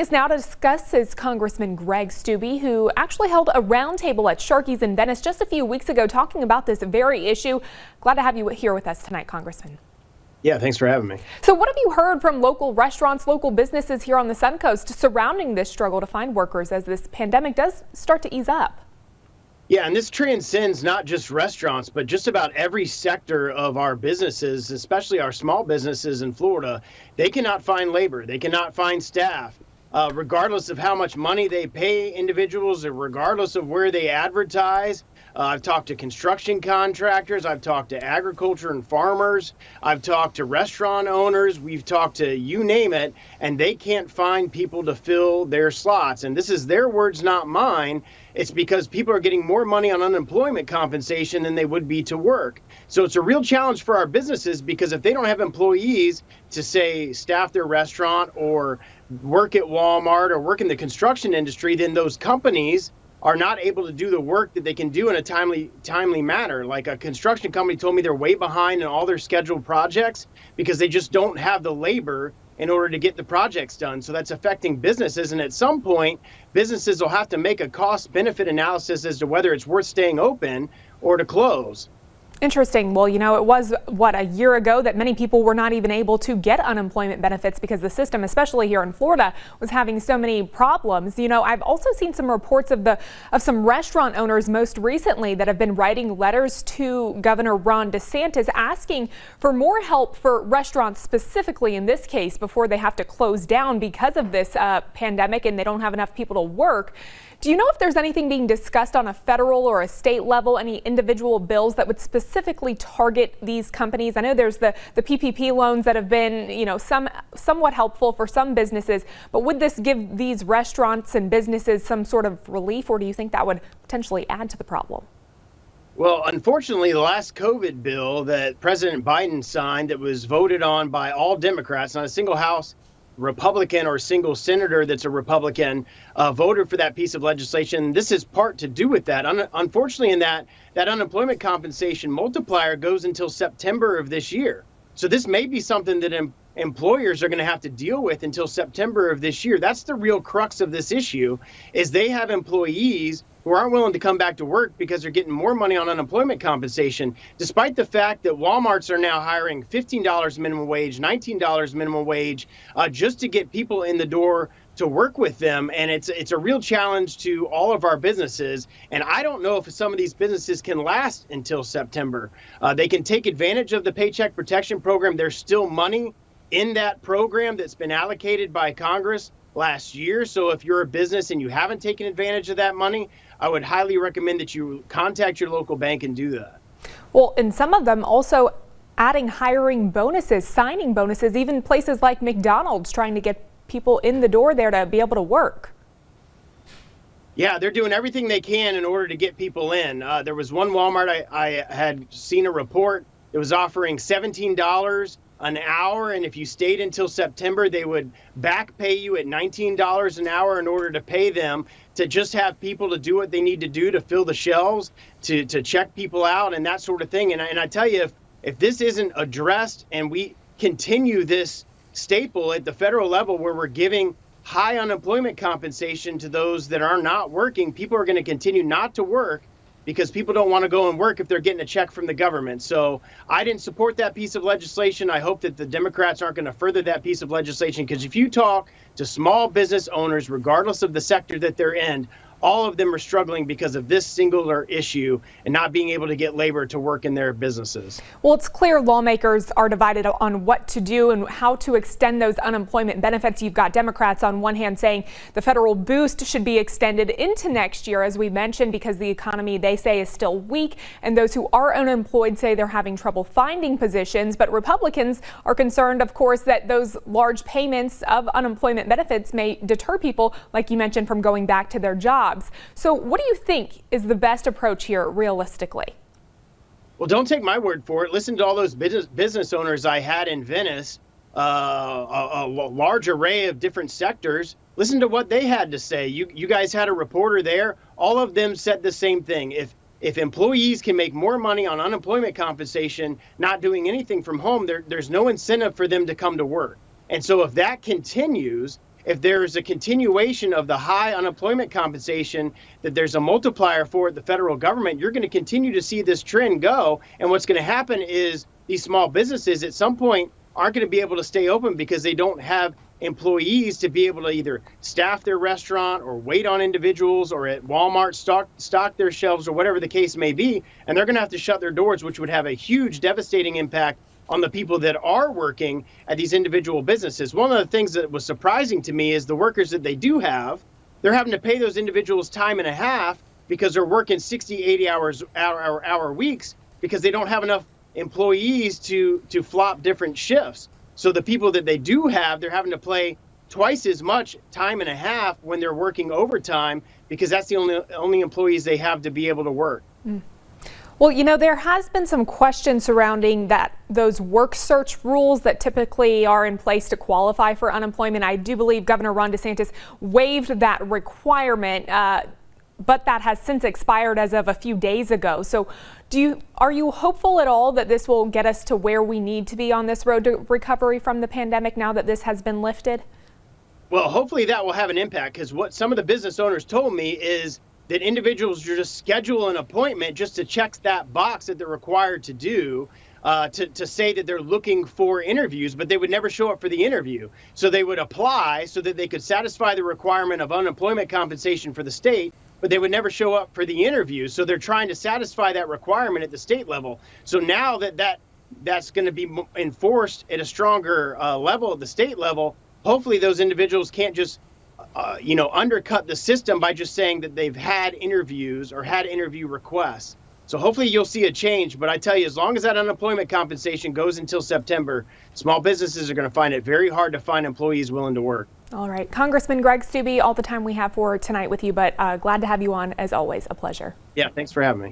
us now to discuss is Congressman Greg Steube, who actually held a roundtable at Sharkey's in Venice just a few weeks ago talking about this very issue. Glad to have you here with us tonight, Congressman. Yeah, thanks for having me. So what have you heard from local restaurants, local businesses here on the Suncoast surrounding this struggle to find workers as this pandemic does start to ease up? Yeah, and this transcends not just restaurants, but just about every sector of our businesses, especially our small businesses in Florida. They cannot find labor. They cannot find staff, regardless of how much money they pay individuals or regardless of where they advertise. I've talked to construction contractors. I've talked to agriculture and farmers. I've talked to restaurant owners. We've talked to you name it, and they can't find people to fill their slots. And this is their words, not mine. It's because people are getting more money on unemployment compensation than they would be to work. So it's a real challenge for our businesses because if they don't have employees to, say, staff their restaurant or work at Walmart or work in the construction industry, then those companies are not able to do the work that they can do in a timely manner. Like a construction company told me they're way behind in all their scheduled projects because they just don't have the labor in order to get the projects done. So that's affecting businesses. And at some point, businesses will have to make a cost-benefit analysis as to whether it's worth staying open or to close. Interesting. Well, you know, it was, a year ago that many people were not even able to get unemployment benefits because the system, especially here in Florida, was having so many problems. You know, I've also seen some reports of some restaurant owners most recently that have been writing letters to Governor Ron DeSantis asking for more help for restaurants specifically in this case before they have to close down because of this pandemic and they don't have enough people to work. Do you know if there's anything being discussed on a federal or a state level, any individual bills that would specifically target these companies? I know there's the PPP loans that have been, you know, somewhat helpful for some businesses, but would this give these restaurants and businesses some sort of relief, or do you think that would potentially add to the problem? Well, unfortunately, the last COVID bill that President Biden signed that was voted on by all Democrats, not a single House Republican or single senator that's a Republican voted for that piece of legislation. This is part to do with that. Unfortunately, in that unemployment compensation multiplier goes until September of this year. So this may be something that employers are going to have to deal with until September of this year. That's the real crux of this issue, is they have employees who aren't willing to come back to work because they're getting more money on unemployment compensation, despite the fact that Walmarts are now hiring $15 minimum wage, $19 minimum wage, just to get people in the door to work with them. And it's a real challenge to all of our businesses. And I don't know if some of these businesses can last until September. They can take advantage of the Paycheck Protection Program. There's still money in that program that's been allocated by Congress last year. So if you're a business and you haven't taken advantage of that money, I would highly recommend that you contact your local bank and do that. Well, and some of them also adding hiring bonuses, signing bonuses, even places like McDonald's trying to get people in the door there to be able to work. Yeah, they're doing everything they can in order to get people in. There was one Walmart I had seen a report. It was offering $17 an hour, and if you stayed until September, they would back pay you at $19 an hour in order to pay them to just have people to do what they need to do to fill the shelves, to check people out and that sort of thing. And I tell you, if this isn't addressed and we continue this staple at the federal level where we're giving high unemployment compensation to those that are not working, people are going to continue not to work because people don't want to go and work if they're getting a check from the government. So I didn't support that piece of legislation. I hope that the Democrats aren't going to further that piece of legislation, because if you talk to small business owners, regardless of the sector that they're in, all of them are struggling because of this singular issue and not being able to get labor to work in their businesses. Well, it's clear lawmakers are divided on what to do and how to extend those unemployment benefits. You've got Democrats on one hand saying the federal boost should be extended into next year, as we mentioned, because the economy, they say, is still weak. And those who are unemployed say they're having trouble finding positions. But Republicans are concerned, of course, that those large payments of unemployment benefits may deter people, like you mentioned, from going back to their jobs. So what do you think is the best approach here realistically? Well, don't take my word for it. Listen to all those business owners I had in Venice, a large array of different sectors. Listen to what they had to say. You guys had a reporter there. All of them said the same thing. If employees can make more money on unemployment compensation, not doing anything from home, there's no incentive for them to come to work. And so if that continues, if there's a continuation of the high unemployment compensation, that there's a multiplier for it, the federal government, you're going to continue to see this trend go. And what's going to happen is these small businesses at some point aren't going to be able to stay open because they don't have employees to be able to either staff their restaurant or wait on individuals, or at Walmart stock their shelves, or whatever the case may be. And they're going to have to shut their doors, which would have a huge devastating impact on the people that are working at these individual businesses. One of the things that was surprising to me is the workers that they do have, they're having to pay those individuals time and a half because they're working 60, 80 hour weeks because they don't have enough employees to flop different shifts. So the people that they do have, they're having to pay twice as much time and a half when they're working overtime because that's the only employees they have to be able to work. Well, you know, there has been some questions surrounding those work search rules that typically are in place to qualify for unemployment. I do believe Governor Ron DeSantis waived that requirement, but that has since expired as of a few days ago. So are you hopeful at all that this will get us to where we need to be on this road to recovery from the pandemic now that this has been lifted? Well, hopefully that will have an impact, because what some of the business owners told me is that individuals just schedule an appointment just to check that box that they're required to do, to say that they're looking for interviews, but they would never show up for the interview. So they would apply so that they could satisfy the requirement of unemployment compensation for the state, but they would never show up for the interview. So they're trying to satisfy that requirement at the state level. So now that's going to be enforced at a stronger level at the state level, hopefully those individuals can't just undercut the system by just saying that they've had interviews or had interview requests. So hopefully you'll see a change. But I tell you, as long as that unemployment compensation goes until September, small businesses are going to find it very hard to find employees willing to work. All right. Congressman Greg Steube, all the time we have for tonight with you, but glad to have you on as always. A pleasure. Yeah, thanks for having me.